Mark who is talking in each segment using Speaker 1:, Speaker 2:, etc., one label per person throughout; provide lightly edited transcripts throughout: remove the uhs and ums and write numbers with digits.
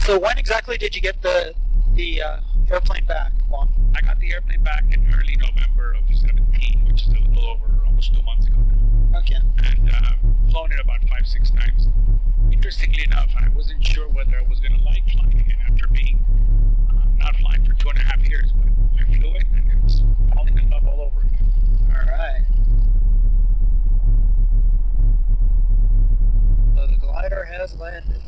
Speaker 1: So when exactly did you get the airplane back, Juan?
Speaker 2: I got the airplane back in early November of 17, which is a little over almost 2 months ago now.
Speaker 1: Okay.
Speaker 2: And flown it about 5-6 times. Interestingly enough, I wasn't sure whether I was going to like flying again after being not flying for 2.5 years, but I flew it and it was falling in love all over again.
Speaker 1: All right. So the glider has landed.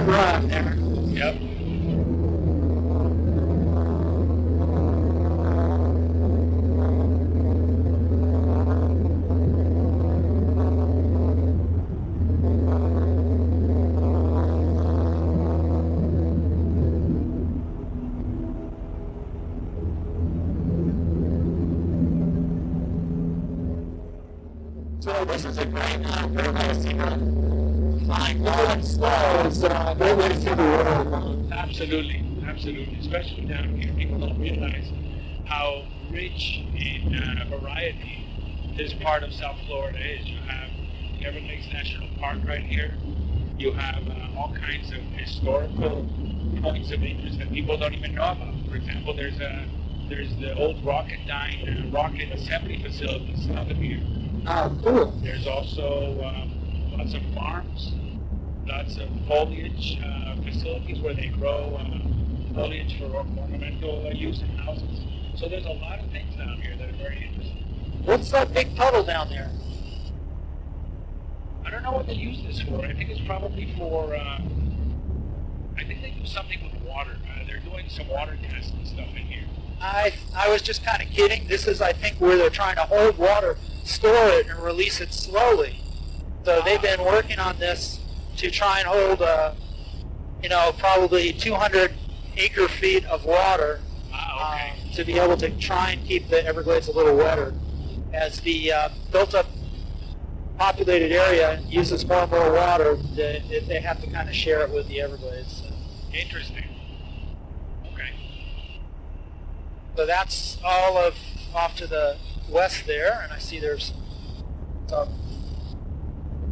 Speaker 1: Run there.
Speaker 2: Yep.
Speaker 3: So this is a great paradise to run. Flying low and slow is a great way to see the world.
Speaker 2: Absolutely, absolutely. Especially down here, people don't realize how rich in variety this part of South Florida is. You have the Everglades National Park right here. You have all kinds of historical points of interest that people don't even know about. For example, there's the old Rocketdyne rocket assembly facility south of here.
Speaker 1: Oh, cool.
Speaker 2: There's also lots of farms, lots of foliage facilities where they grow foliage for ornamental use in houses. So there's a lot of things down here that are very interesting.
Speaker 1: What's that big puddle down there?
Speaker 2: I don't know what they use this for. I think it's probably for, I think they do something with water. They're doing some water tests and stuff in here.
Speaker 1: I was just kind of kidding. This is, I think, where they're trying to hold water, store it, and release it slowly. So they've been working on this to try and hold, probably 200 acre-feet of water to be able to try and keep the Everglades a little wetter. As the built-up populated area uses more and more water, they have to kind of share it with the Everglades. So.
Speaker 2: Interesting. Okay.
Speaker 1: So that's all of off to the west there, and I see there's some.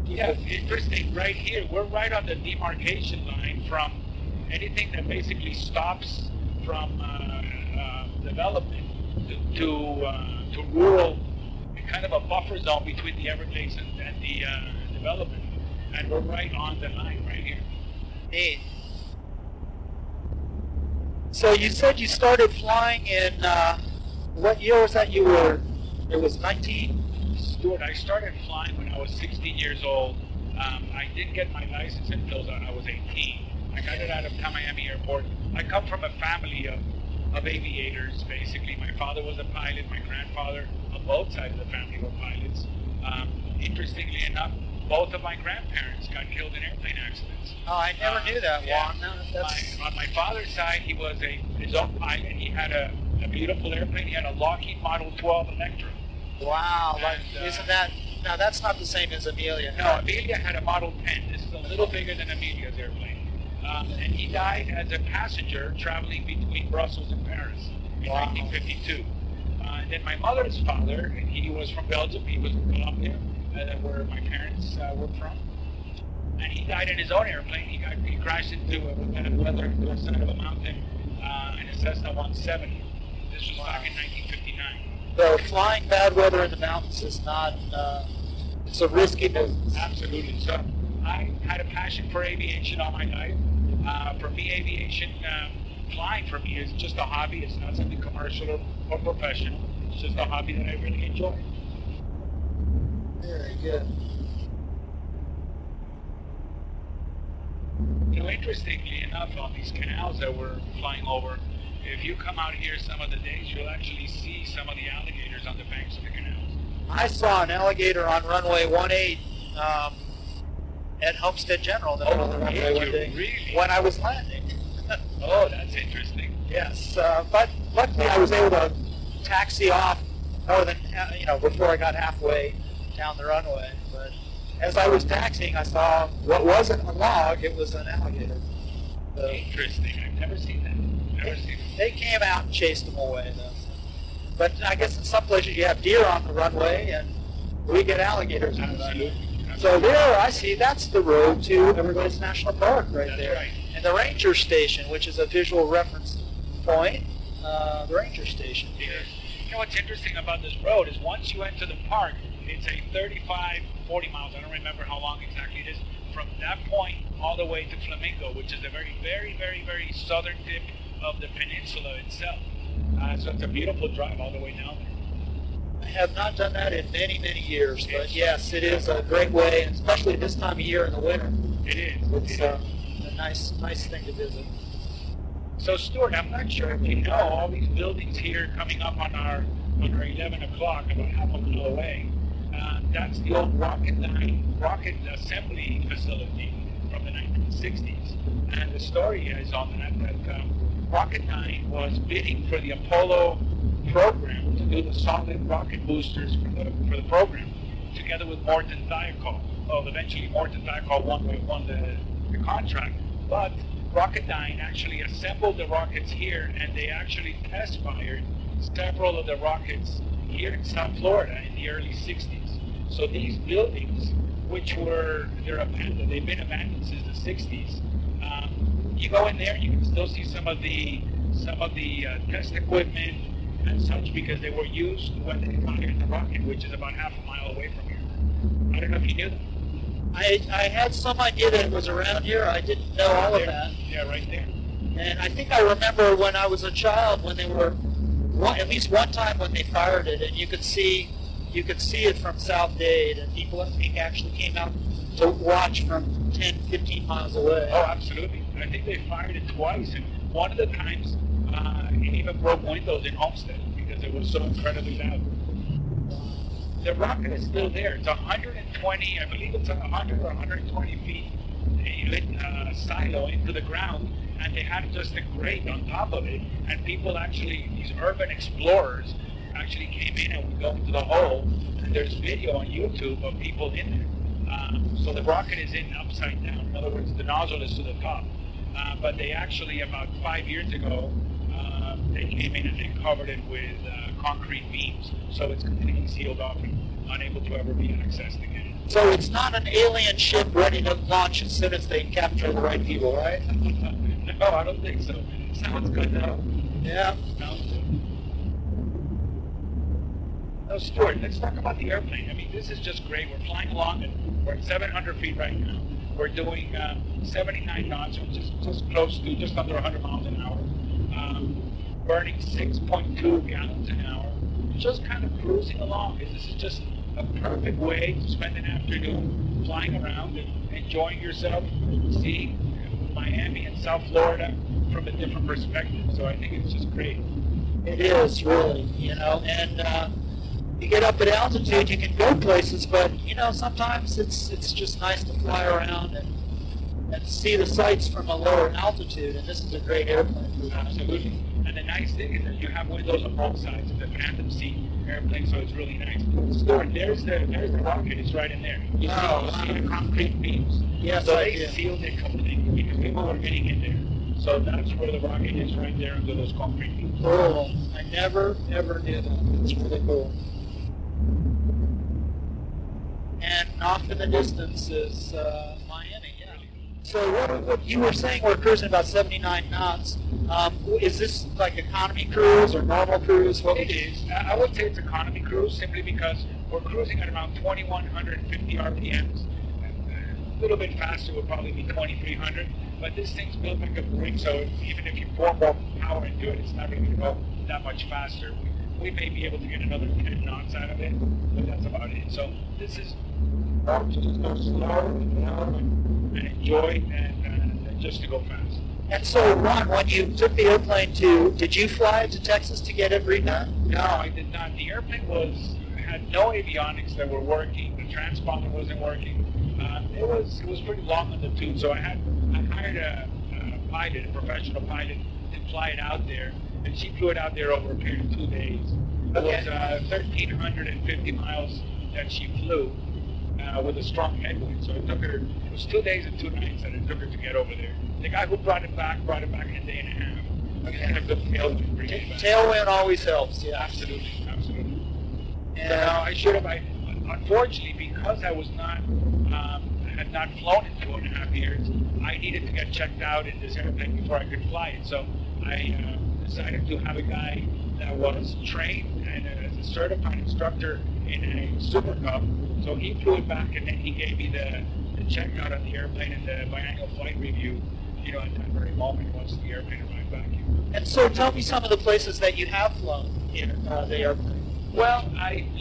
Speaker 2: Yeah, interesting. Right here, we're right on the demarcation line from anything that basically stops from development to rural, kind of a buffer zone between the Everglades and the development. And we're right on the line right here.
Speaker 1: Neat. So you said you started flying in, what year was that you were, it was 19?
Speaker 2: Stuart, I started flying when I was 16 years old. I didn't get my license until I was 18. I got it out of Miami Airport. I come from a family of aviators, basically. My father was a pilot. My grandfather, on both sides of the family, were pilots. Interestingly enough, both of my grandparents got killed in airplane accidents.
Speaker 1: Oh, I never knew that, Juan.
Speaker 2: Yeah.
Speaker 1: No,
Speaker 2: On my father's side, he was his own pilot. He had a beautiful airplane. He had a Lockheed Model 12 Electra.
Speaker 1: Wow,
Speaker 2: And,
Speaker 1: isn't that, now that's not the same as Amelia.
Speaker 2: No, Amelia had a Model 10. This is a little bigger than Amelia's airplane. And he died as a passenger traveling between Brussels and Paris in 1952. And then my mother's father, and he was from Belgium. He was from Colombia, where my parents were from. And he died in his own airplane. He crashed into weather to the side of a mountain in a Cessna 170. This was back in 1959.
Speaker 1: So flying bad weather in the mountains is not, it's a risky business.
Speaker 2: Absolutely. So I had a passion for aviation all my life. For me, aviation, flying for me is just a hobby. It's not something commercial or professional. It's just a hobby that I really enjoy.
Speaker 1: Very good.
Speaker 2: Interestingly enough, on these canals that we're flying over, if you come out here some of the days, you'll actually see some of the alligators on the banks of the canals.
Speaker 1: I saw an alligator on runway 18 at Homestead General in the middle of the runway one day when I was landing.
Speaker 2: Oh, that's interesting.
Speaker 1: Yes, but luckily I was able to taxi off more than, before I got halfway down the runway. But as I was taxiing, I saw what wasn't a log, it was an alligator. So
Speaker 2: Interesting. I've never seen that. Never seen it.
Speaker 1: they came out and chased them away, though. But I guess in some places you have deer on the runway, and we get alligators on the runway. So there, I see, that's the road to Everglades National Park right
Speaker 2: That's
Speaker 1: there.
Speaker 2: right.
Speaker 1: And the ranger station, which is a visual reference point, the ranger station here.
Speaker 2: You know what's interesting about this road is once you enter the park, it's a 35, 40 miles, I don't remember how long exactly it is, from that point all the way to Flamingo, which is the very, very, very, very southern tip of the peninsula itself. So it's a beautiful drive all the way down there.
Speaker 1: I have not done that in many, many years, but yes, it is a great way, and especially this time of year in the winter.
Speaker 2: It is.
Speaker 1: It's a nice thing to visit.
Speaker 2: So Stuart, I'm not sure if you know all these buildings here coming up on our 11 o'clock, about half a mile away. That's the old Rocketdyne rocket assembly facility from the 1960s. And the story is on that Rocketdyne was bidding for the Apollo program to do the solid rocket boosters for the program, together with Morton Thiokol. Well, eventually Morton Thiokol won the contract, but Rocketdyne actually assembled the rockets here, and they actually test fired several of the rockets here in South Florida in the early 60s. So these buildings, which they're abandoned, they've been abandoned since the 60s. You go in there, you can still see some of the test equipment and such, because they were used when they fired the rocket, which is about half a mile away from here. I don't know if you knew that.
Speaker 1: I had some idea that it was around here. I didn't know all of that.
Speaker 2: Yeah, right there.
Speaker 1: And I think I remember when I was a child, when they were, at least one time when they fired it, and you could see it from South Dade, and people, I think, actually came out to watch from 10, 15 miles away.
Speaker 2: Oh, absolutely. I think they fired it twice, and one of the times it even broke windows in Homestead because it was so incredibly loud. The rocket is still there. It's 120, I believe it's 100 or 120 feet silo into the ground, and they had just a grate on top of it, and people actually, these urban explorers, actually came in and would go into the hole, and there's video on YouTube of people in there. So the rocket is in upside down. In other words, the nozzle is to the top. But they actually, about 5 years ago, they came in and they covered it with concrete beams. So it's completely sealed off and unable to ever be accessed again.
Speaker 1: So it's not an alien ship ready to launch as soon as they capture the right people, right?
Speaker 2: No, I don't think so. Sounds good though.
Speaker 1: Yeah.
Speaker 2: Sounds good. Now, Stuart, let's talk about the airplane. I mean, this is just great. We're flying along, and we're at 700 feet right now. We're doing 79 knots, which is just under 100 miles an hour. Burning 6.2 gallons an hour. Just kind of cruising along. This is just a perfect way to spend an afternoon flying around and enjoying yourself, seeing Miami and South Florida from a different perspective. So I think it's just great.
Speaker 1: It is, really, and you get up at altitude, you can go places, but, sometimes it's just nice to fly around and see the sights from a lower altitude, and this is a great airplane.
Speaker 2: Absolutely. And the nice thing is that you have windows on both sides of the phantom seat airplane, so it's really nice. Stuart, there's the rocket. It's right in there. You see the concrete beams.
Speaker 1: Yes,
Speaker 2: so
Speaker 1: I
Speaker 2: they
Speaker 1: do.
Speaker 2: sealed it completely because people were getting in there. So that's where the rocket is, right there under those concrete beams.
Speaker 1: Cool. I never knew that. It's really cool. And off in the distance is Miami, yeah. So what you were saying, we're cruising about 79 knots. Is this like economy cruise or normal cruise? What
Speaker 2: It is. I would say it's economy cruise simply because we're cruising at around 2,150 RPMs. A little bit faster would probably be 2,300, but this thing's built like a brick, so even if you pour more power into it, it's not really going to go that much faster. We may be able to get another 10 knots out of it, but that's about it. So this is more to just go slow and enjoy and just to go fast.
Speaker 1: And so, Ron, when you took the airplane did you fly to Texas to get it redone?
Speaker 2: No, I did not. The airplane had no avionics that were working. The transponder wasn't working. It was pretty long on the tube, so I hired a pilot, a professional pilot, to fly it out there, and she flew it out there over a period of 2 days. It was 1,350 miles that she flew with a strong headwind. So it took her. It was 2 days and 2 nights that it took her to get over there. The guy who brought it back in a day and a half. Okay. Had a good tailwind.
Speaker 1: Tailwind always helps. Yeah,
Speaker 2: absolutely. And so I should have. Unfortunately, because I was not had not flown in 2.5 years, I needed to get checked out in this airplane before I could fly it. So I decided to have a guy that was trained and as a certified instructor in a Super Cub. So he flew it back, and then he gave me the checkout on the airplane and the biannual flight review. You know, at that very moment once the airplane arrived back here.
Speaker 1: And so, tell me some of the places that you have flown here, the airplane.
Speaker 2: Well,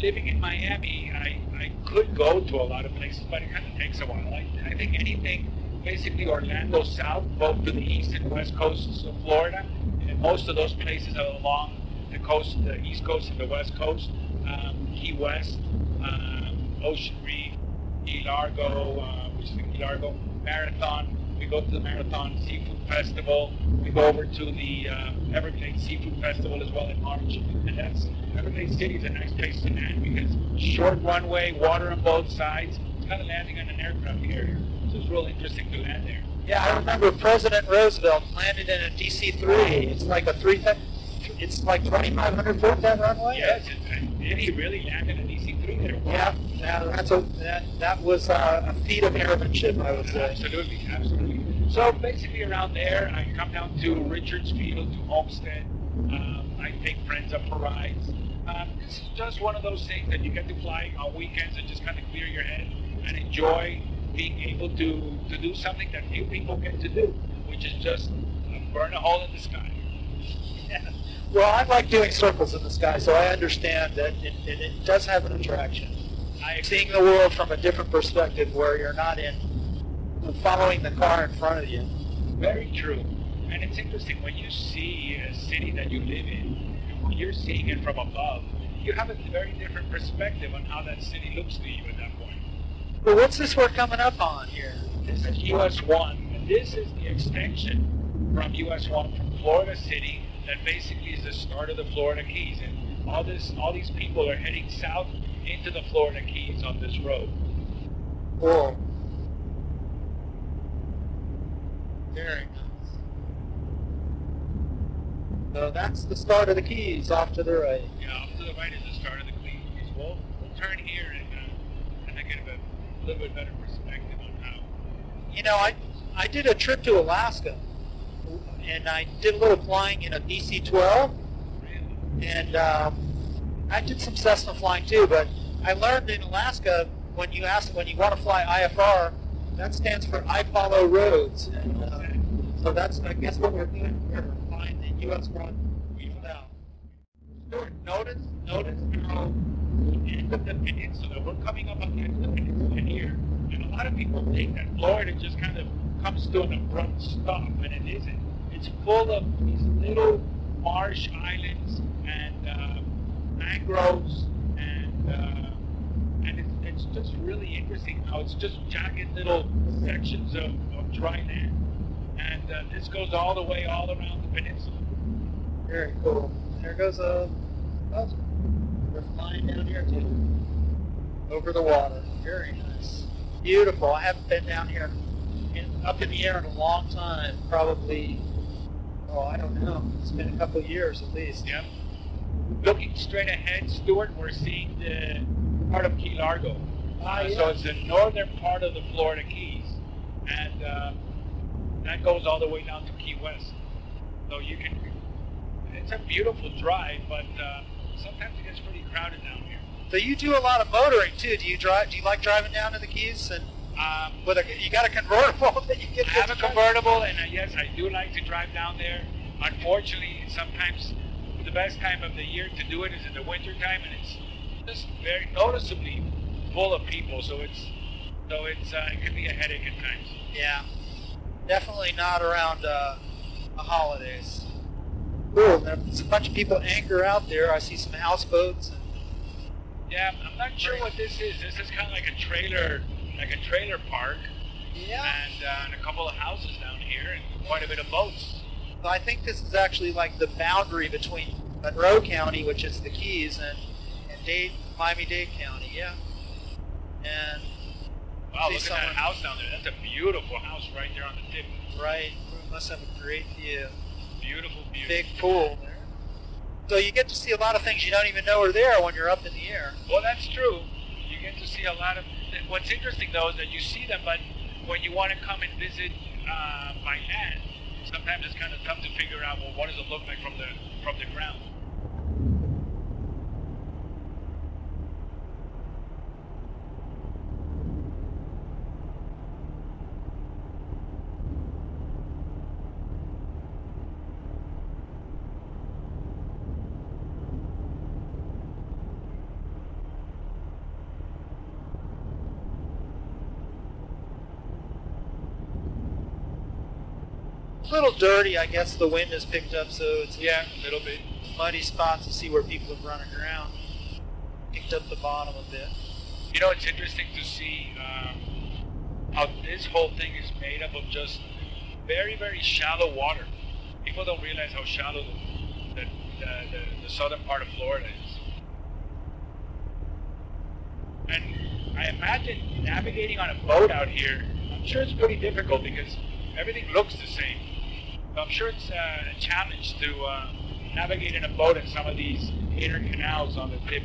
Speaker 2: living in Miami, I could go to a lot of places, but it kind of takes a while. I think anything, basically Orlando south, both to the east and west coasts of Florida, and most of those places are along the coast, the east coast and the west coast, Key West, Ocean Reef, Key Largo, which is the Key Largo Marathon. We go to the Marathon Seafood Festival. We go over to the Everglades Seafood Festival as well in March. And Everglades City is a nice place to land because short runway, water on both sides. It's kind of landing on an aircraft carrier. So it's real interesting to land there.
Speaker 1: Yeah, I remember President Roosevelt landed in a DC-3. It's like it's like 2,500 foot that runway.
Speaker 2: Yes, did he really land in a DC-3 there?
Speaker 1: Yeah, that was a feat of airmanship, I would say.
Speaker 2: Absolutely. So basically around there, I come down to Richards Field, to Homestead. I take friends up for rides. It's just one of those things that you get to fly on weekends and just kind of clear your head and enjoy being able to do something that few people get to do, which is just burn a hole in the sky.
Speaker 1: Yeah. Well, I like doing circles in the sky, so I understand that it does have an attraction. Seeing the world from a different perspective where you're not following the car in front of you.
Speaker 2: Very true. And it's interesting, when you see a city that you live in, and when you're seeing it from above, you have a very different perspective on how that city looks to you at that point.
Speaker 1: Well, what's this we're coming up on here?
Speaker 2: This is US 1, and this is the extension from US 1 from Florida City that basically is the start of the Florida Keys. And all these people are heading south into the Florida Keys on this road.
Speaker 1: Cool. Very nice. So that's the start of the Keys, off to the right.
Speaker 2: Yeah, off to the right is the start of the Keys. We'll turn here and I get a little bit better perspective on how.
Speaker 1: You know, I did a trip to Alaska, and I did a little flying in a DC-12.
Speaker 2: Really?
Speaker 1: And I did some Cessna flying too, but I learned in Alaska when you want to fly IFR, that stands for I follow roads. And, so that's, I guess, what we're doing here. We're flying the US-1 now. Notice how the end of the peninsula, we're coming up on the end of the peninsula here, and a lot of people think that Florida just kind of comes to an abrupt stop, and it isn't. It's full of these little marsh islands and mangroves, and it's just really interesting how it's just jagged little sections of dry land. And this goes all the way all around the peninsula. Very cool. There goes a buzzard. We're flying down here too. Over the water. Very nice. Beautiful. I haven't been down here up in the air in a long time. Probably, I don't know. It's been a couple of years at least.
Speaker 2: Yep. Looking straight ahead, Stuart, we're seeing the part of Key Largo.
Speaker 1: Yeah.
Speaker 2: So it's the northern part of the Florida Keys. And that goes all the way down to Key West. So it's a beautiful drive, but sometimes it gets pretty crowded down here.
Speaker 1: So you do a lot of motoring too. Do you like driving down to the Keys? And you got a convertible that you get?
Speaker 2: I have a convertible, and yes, I do like to drive down there. Unfortunately, sometimes the best time of the year to do it is in the winter time, and it's just very noticeably full of people. So it can be a headache at times.
Speaker 1: Yeah, definitely not around the holidays. Cool. There's a bunch of people anchor out there. I see some houseboats.
Speaker 2: Yeah, I'm not sure what this is. This is kind of like a trailer like a trailer park.
Speaker 1: Yeah.
Speaker 2: And a couple of houses down here and quite a bit of boats.
Speaker 1: So I think this is actually like the boundary between Monroe County, which is the Keys, and Miami-Dade County, yeah. And
Speaker 2: wow, look at that house down there. That's a beautiful house right there on the tip.
Speaker 1: Right. We must have a great view.
Speaker 2: Beautiful, beautiful.
Speaker 1: Big pool there. So you get to see a lot of things you don't even know are there when you're up in the air.
Speaker 2: Well, that's true. You get to see a lot of... What's interesting, though, is that you see them, but when you want to come and visit by land, sometimes it's kind of tough to figure out, well, what does it look like from the ground?
Speaker 1: A little dirty, I guess the wind has picked up, so it's
Speaker 2: a little bit
Speaker 1: muddy spots to see where people have run around. Picked up the bottom a bit.
Speaker 2: You know, it's interesting to see how this whole thing is made up of just very, very shallow water. People don't realize how shallow the southern part of Florida is. And I imagine navigating on a boat out here, I'm sure it's pretty difficult because everything looks the same. So I'm sure it's a challenge to navigate in a boat in some of these inner canals on the tip.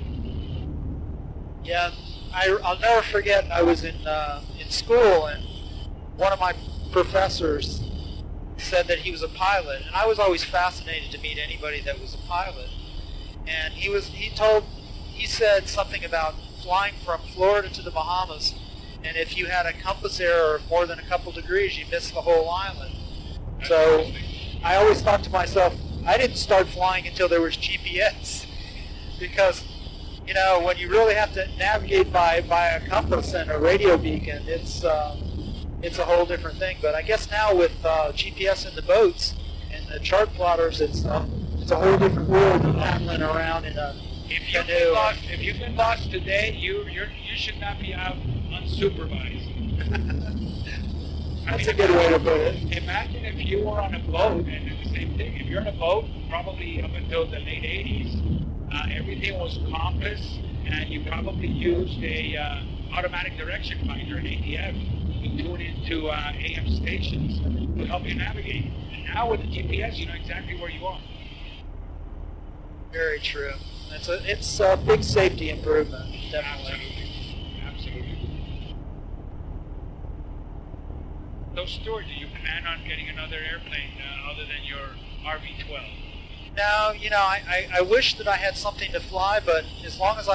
Speaker 1: Yeah, I'll never forget. I was in school, and one of my professors said that he was a pilot, and I was always fascinated to meet anybody that was a pilot. And he said something about flying from Florida to the Bahamas, and if you had a compass error of more than a couple degrees, you missed the whole island. So I always thought to myself, I didn't start flying until there was GPS, because you know, when you really have to navigate by a compass and a radio beacon, it's a whole different thing. But I guess now with GPS in the boats and the chart plotters, it's a whole different world of paddling around in a canoe.
Speaker 2: If you've been lost today, you should not be out unsupervised.
Speaker 1: That's a good way to put it.
Speaker 2: Imagine if you were on a boat, and it's the same thing. If you're on a boat, probably up until the late 80s, everything was compass, and you probably used a automatic direction finder, an ADF, to tune into AM stations to help you navigate. And now with the GPS, you know exactly where you are.
Speaker 1: Very true. It's a big safety improvement, definitely.
Speaker 2: Absolutely. So, Stuart, do you plan on getting another airplane other than your RV-12?
Speaker 1: No, you know, I wish that I had something to fly, but as long as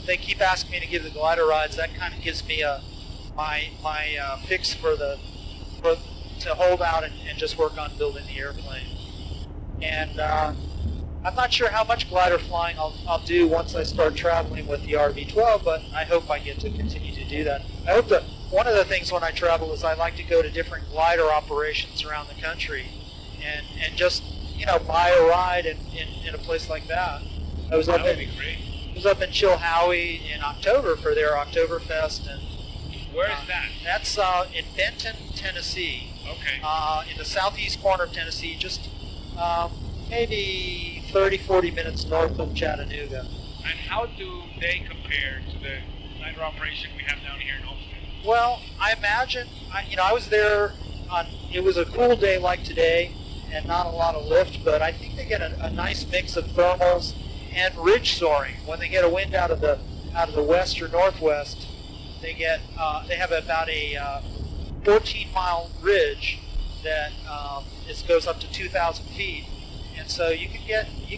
Speaker 1: they keep asking me to give the glider rides, that kind of gives me my fix to hold out and just work on building the airplane. And I'm not sure how much glider flying I'll do once I start traveling with the RV-12, but I hope I get to continue to do that. I hope that one of the things when I travel is I like to go to different glider operations around the country and just, you know, buy a ride in a place like that. That would be great. I was up in Chilhowie in October for their Oktoberfest. And
Speaker 2: where is that?
Speaker 1: That's in Benton, Tennessee.
Speaker 2: Okay.
Speaker 1: In the southeast corner of Tennessee, just maybe 30-40 minutes north of Chattanooga.
Speaker 2: And how do they compare to the glider operation we have down here in Homestead?
Speaker 1: Well, I imagine, I was there it was a cool day like today and not a lot of lift, but I think they get a nice mix of thermals and ridge soaring. When they get a wind out of the west or northwest, they have about a 14-mile ridge that goes up to 2,000 feet, and so you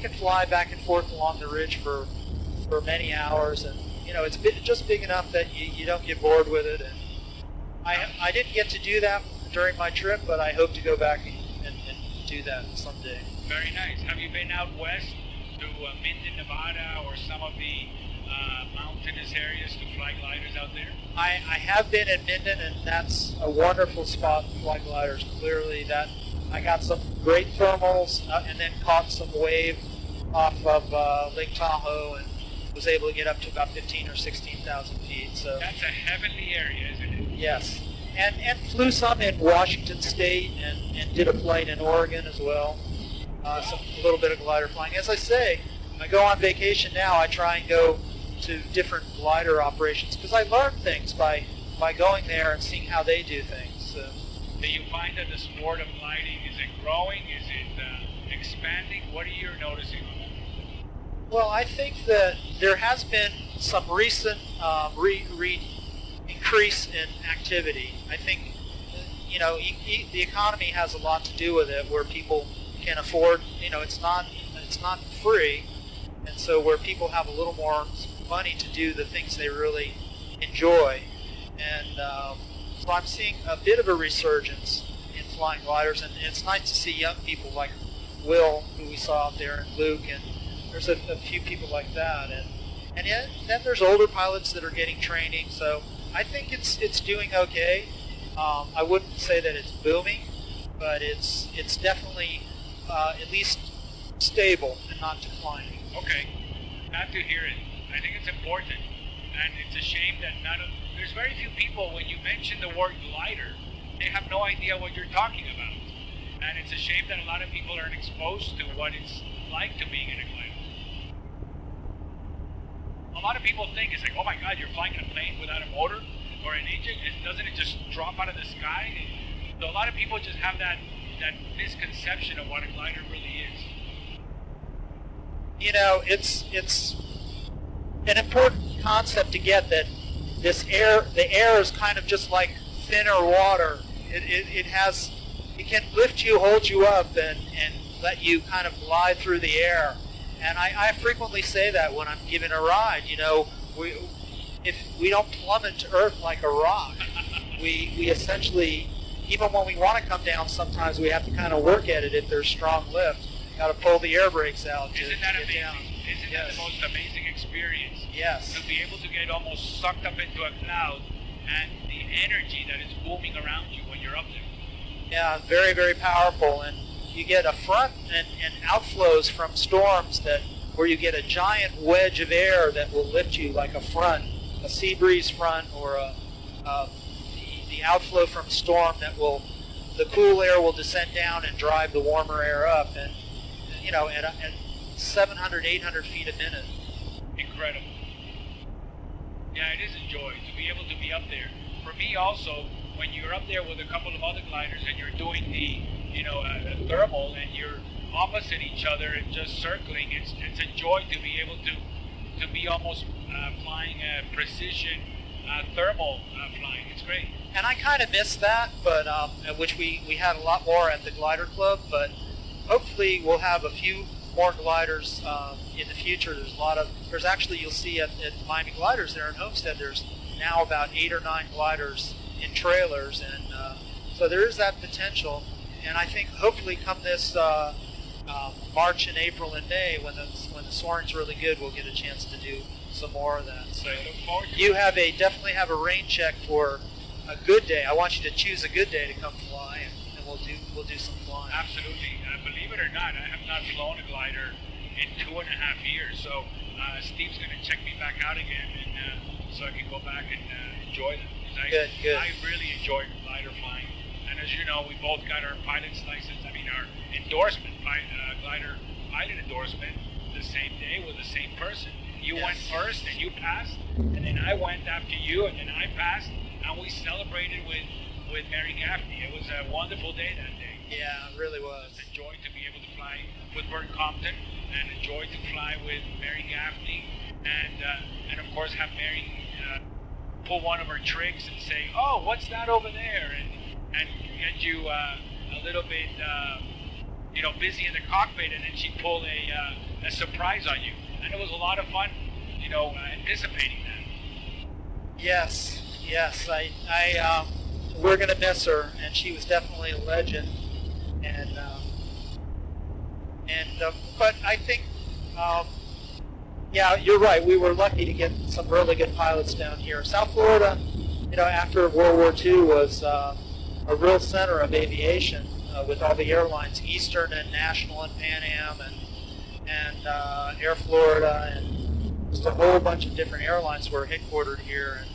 Speaker 1: can fly back and forth along the ridge for many hours, and you know, it's just big enough that you don't get bored with it. And I didn't get to do that during my trip, but I hope to go back and do that someday.
Speaker 2: Very nice. Have you been out west to Minden, Nevada, or some of the mountainous areas to fly gliders out there?
Speaker 1: I have been in Minden, and that's a wonderful spot to fly gliders. Clearly, that I got some great thermals and then caught some wave off of Lake Tahoe and was able to get up to about 15 or 16,000 feet. So
Speaker 2: that's a heavenly area, isn't it?
Speaker 1: Yes. And flew some in Washington State and did a flight in Oregon as well. A little bit of glider flying. As I say, I go on vacation now, I try and go to different glider operations because I learn things by going there and seeing how they do things.
Speaker 2: Do you find that the sport of gliding, is it growing? Is it expanding? What are you noticing on that?
Speaker 1: Well, I think that there has been some recent increase in activity. I think, you know, the economy has a lot to do with it, where people can afford, you know, it's not free, and so where people have a little more money to do the things they really enjoy. And so I'm seeing a bit of a resurgence in flying gliders, and it's nice to see young people like Will, who we saw out there, and Luke, and there's a few people like that. And yet, then there's older pilots that are getting training, so I think it's doing okay. I wouldn't say that it's booming, but it's definitely at least stable and not declining.
Speaker 2: Okay, glad to hear it. I think it's important, and it's a shame that there's very few people, when you mention the word glider, they have no idea what you're talking about. And it's a shame that a lot of people aren't exposed to what it's like to being in a glider. A lot of people think it's like, oh my God, you're flying a plane without a motor or an engine, doesn't it just drop out of the sky? So a lot of people just have that misconception of what a glider really is.
Speaker 1: You know, it's an important concept to get, that the air is kind of just like thinner water. It can lift you, hold you up, and let you kind of glide through the air. And I frequently say that when I'm giving a ride. You know, if we don't plummet to earth like a rock, we essentially, even when we want to come down, sometimes we have to kind of work at it if there's strong lift. Got to pull the air brakes out.
Speaker 2: Isn't that amazing? Isn't that the most amazing experience?
Speaker 1: Yes.
Speaker 2: To be able to get almost sucked up into a cloud, and the energy that is booming around you when you're up there.
Speaker 1: Yeah, very, very powerful. And you get a front and outflows from storms where you get a giant wedge of air that will lift you like a front, a sea breeze front, or the outflow from storm the cool air will descend down and drive the warmer air up, and you know, at 700, 800 feet a minute.
Speaker 2: Incredible. Yeah, it is a joy to be able to be up there. For me also, when you're up there with a couple of other gliders and you're doing the, you know, a thermal, and you're opposite each other and just circling, it's a joy to be able to be almost flying a precision thermal flying. It's great.
Speaker 1: And I kind of miss that, but which we had a lot more at the glider club, but hopefully we'll have a few more gliders in the future. There's actually, you'll see at Miami Gliders there in Homestead, there's now about 8 or 9 gliders in trailers, and so there is that potential. And I think hopefully come this March and April and May, when the soaring's really good, we'll get a chance to do some more of that. So you definitely have a rain check for a good day. I want you to choose a good day to come fly, and we'll do some flying.
Speaker 2: Absolutely. Believe it or not, I have not flown a glider in 2.5 years. So Steve's going to check me back out again, and so I can go back and enjoy them.
Speaker 1: Good.
Speaker 2: I really enjoy glider flying. And as you know, we both got our pilot's license. I mean, our endorsement, glider pilot endorsement, the same day with the same person. You went first, and you passed, and then I went after you, and then I passed, and we celebrated with Mary Gaffney. It was a wonderful day that day.
Speaker 1: Yeah, it really was.
Speaker 2: It's a joy to be able to fly with Bert Compton, and a joy to fly with Mary Gaffney, and of course have Mary pull one of her tricks and say, "Oh, what's that over there?" and get you a little bit, you know, busy in the cockpit, and then she pulled a surprise on you, and it was a lot of fun, you know, anticipating that.
Speaker 1: Yes. We're gonna miss her, and she was definitely a legend. But I think, yeah, you're right. We were lucky to get some really good pilots down here. South Florida, you know, after World War II was a real center of aviation with all the airlines, Eastern and National and Pan Am and Air Florida, and just a whole bunch of different airlines were headquartered here. And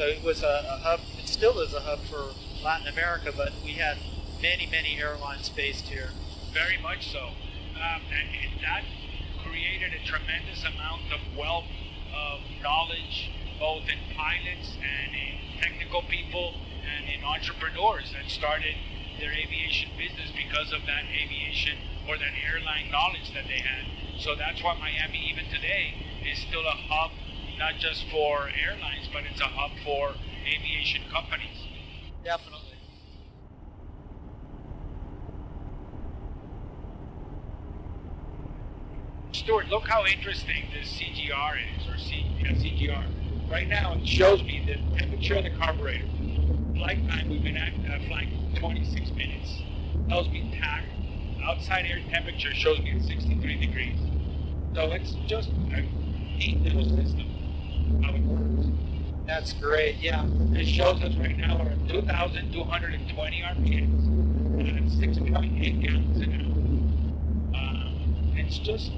Speaker 1: So it was a hub, it still is a hub for Latin America, but we had many, many airlines based here.
Speaker 2: Very much so. And that created a tremendous amount of wealth of knowledge, both in pilots and in technical people and in entrepreneurs that started their aviation business because of that aviation or that airline knowledge that they had. So that's why Miami, even today, is still a hub, not just for airlines, but it's a hub for aviation companies.
Speaker 1: Definitely.
Speaker 2: Stuart, look how interesting this CGR is, or CGR. Right now, it shows me the temperature of the carburetor. Flight time, we've been flying 26 minutes. Tells me TAC. Outside air temperature shows me at 63 degrees. So it's just a neat little system, how it works.
Speaker 1: That's great, yeah.
Speaker 2: It shows us right now we're at 2,220 RPMs and 6.8 gallons an hour. It's just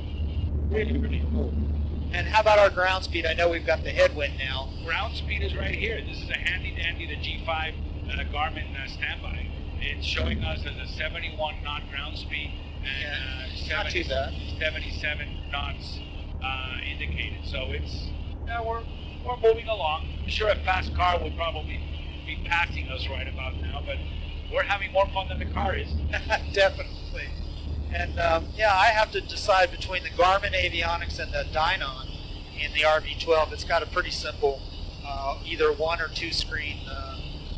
Speaker 2: really, really cool.
Speaker 1: And how about our ground speed? I know we've got the headwind now.
Speaker 2: Ground speed is right here. This is a handy dandy, the G5 Garmin standby. It's showing us as a 71 knot ground speed and
Speaker 1: not too bad.
Speaker 2: 77 knots indicated. So it's we're moving along. I'm sure a fast car would probably be passing us right about now, but we're having more fun than the car is.
Speaker 1: Definitely. And I have to decide between the Garmin avionics and the Dynon in the RV12. It's got a pretty simple either one or two screen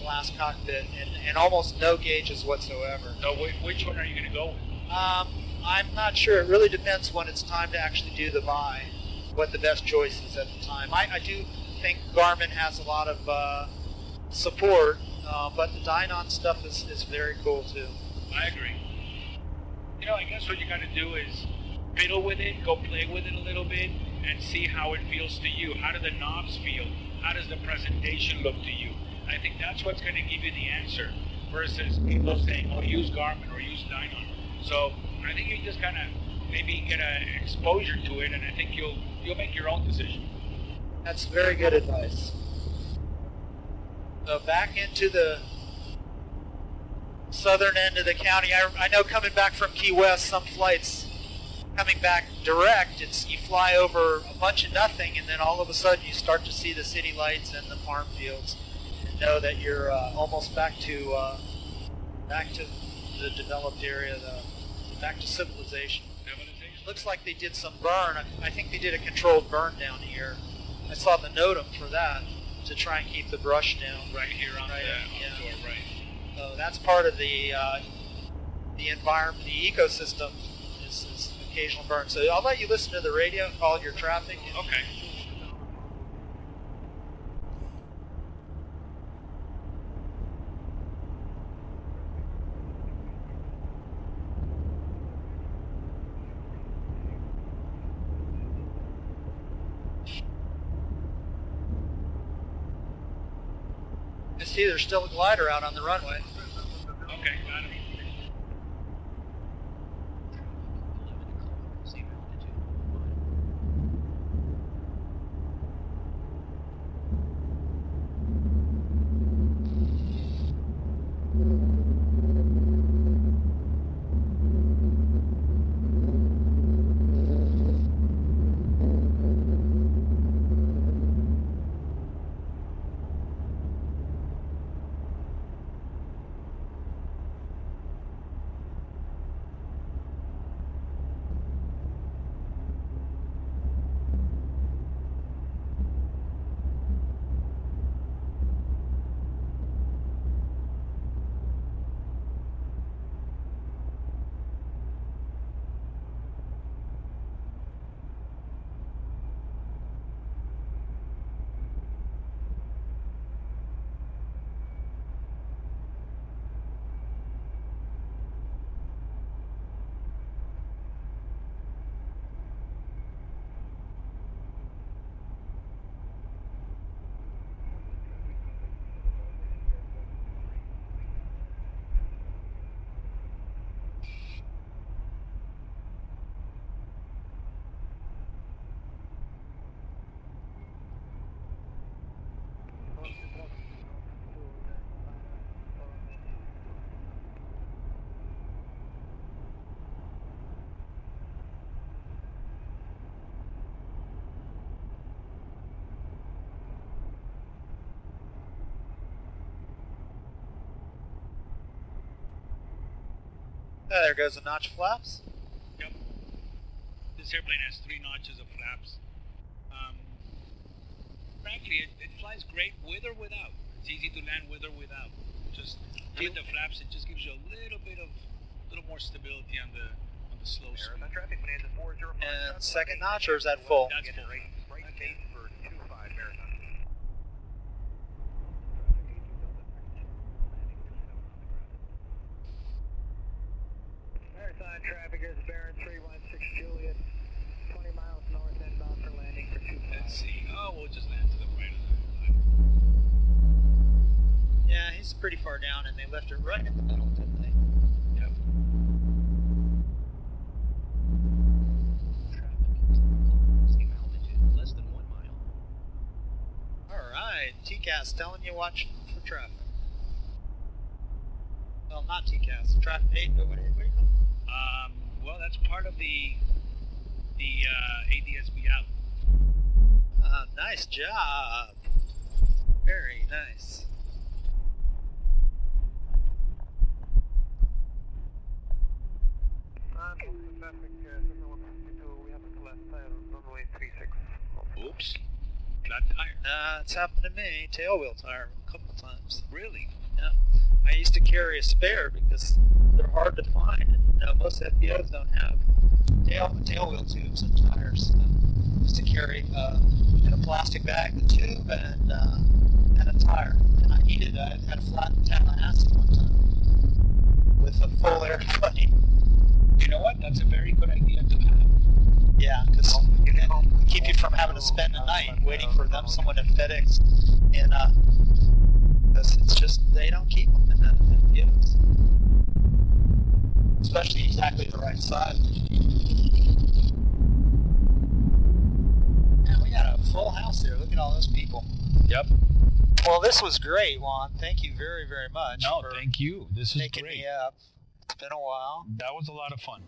Speaker 1: glass cockpit and almost no gauges whatsoever.
Speaker 2: So which one are you going to go with?
Speaker 1: I'm not sure. It really depends when it's time to actually do the buy, what the best choice is at the time. I do think Garmin has a lot of support, but the Dynon stuff is very cool too.
Speaker 2: I agree. You know, I guess what you got to do is fiddle with it, go play with it a little bit, and see how it feels to you. How do the knobs feel? How does the presentation look to you? I think that's what's going to give you the answer versus people saying, oh, use Garmin or use Dynon. So I think you just kind of maybe get an exposure to it, and I think you'll make your own decision.
Speaker 1: That's very good advice. So back into the southern end of the county. I know coming back from Key West, some flights coming back direct, you fly over a bunch of nothing, and then all of a sudden you start to see the city lights and the farm fields, and know that you're almost back to the developed area, back to civilization. Looks like they did some burn. I think they did a controlled burn down here. I saw the NOTAM for that to try and keep the brush down.
Speaker 2: Right here on the door, right.
Speaker 1: So that's part of the environment, the ecosystem is occasional burn. So I'll let you listen to the radio, call your traffic.
Speaker 2: Okay.
Speaker 1: I see there's still a glider out on the runway.
Speaker 2: Okay, got it.
Speaker 1: There goes the notch flaps.
Speaker 2: Yep. This airplane has 3 notches of flaps. Frankly, it flies great with or without. It's easy to land with or without. Just with the flaps, it just gives you a little more stability on the slow speed.
Speaker 1: And second notch, or is that full?
Speaker 2: That's full.
Speaker 4: Okay. For 25 Marathon. Marathon traffic is bearing 316 Juliet, 20 miles north inbound for landing for 25.
Speaker 2: Let's see. Oh, we'll just land to the right of that.
Speaker 1: Yeah, he's pretty far down, and they left it right in the middle, didn't they?
Speaker 2: Yep.
Speaker 3: Same altitude, less than 1 mile.
Speaker 1: Alright, TCAS telling you watch for traffic. Well, not TCAS, traffic 8, but what do you call it?
Speaker 2: Well, that's part of the ADSB out.
Speaker 1: Nice job. Very nice.
Speaker 4: We have a flat tire, runway 36.
Speaker 2: Oops. Flat tire.
Speaker 1: It's happened to me, tail wheel tire a couple times.
Speaker 2: Really?
Speaker 1: Yeah. I used to carry a spare because they're hard to find. And, most FBOs don't have tail wheel tubes and tires. I used to carry in a plastic bag the tube and a tire. And I had a flat Tallahassee one time with a full air company.
Speaker 2: You know what? That's a very good idea to have.
Speaker 1: Yeah, because keep you from having to spend the night waiting for someone at FedEx because it's just, they don't keep them in that FBOs. Especially exactly the right size. Man, we got a full house here. Look at all those people.
Speaker 2: Yep.
Speaker 1: Well, this was great, Juan. Thank you very, very much.
Speaker 2: No,
Speaker 1: for
Speaker 2: thank you. This is
Speaker 1: taking
Speaker 2: great.
Speaker 1: me up. It's been a while.
Speaker 2: That was a lot of fun.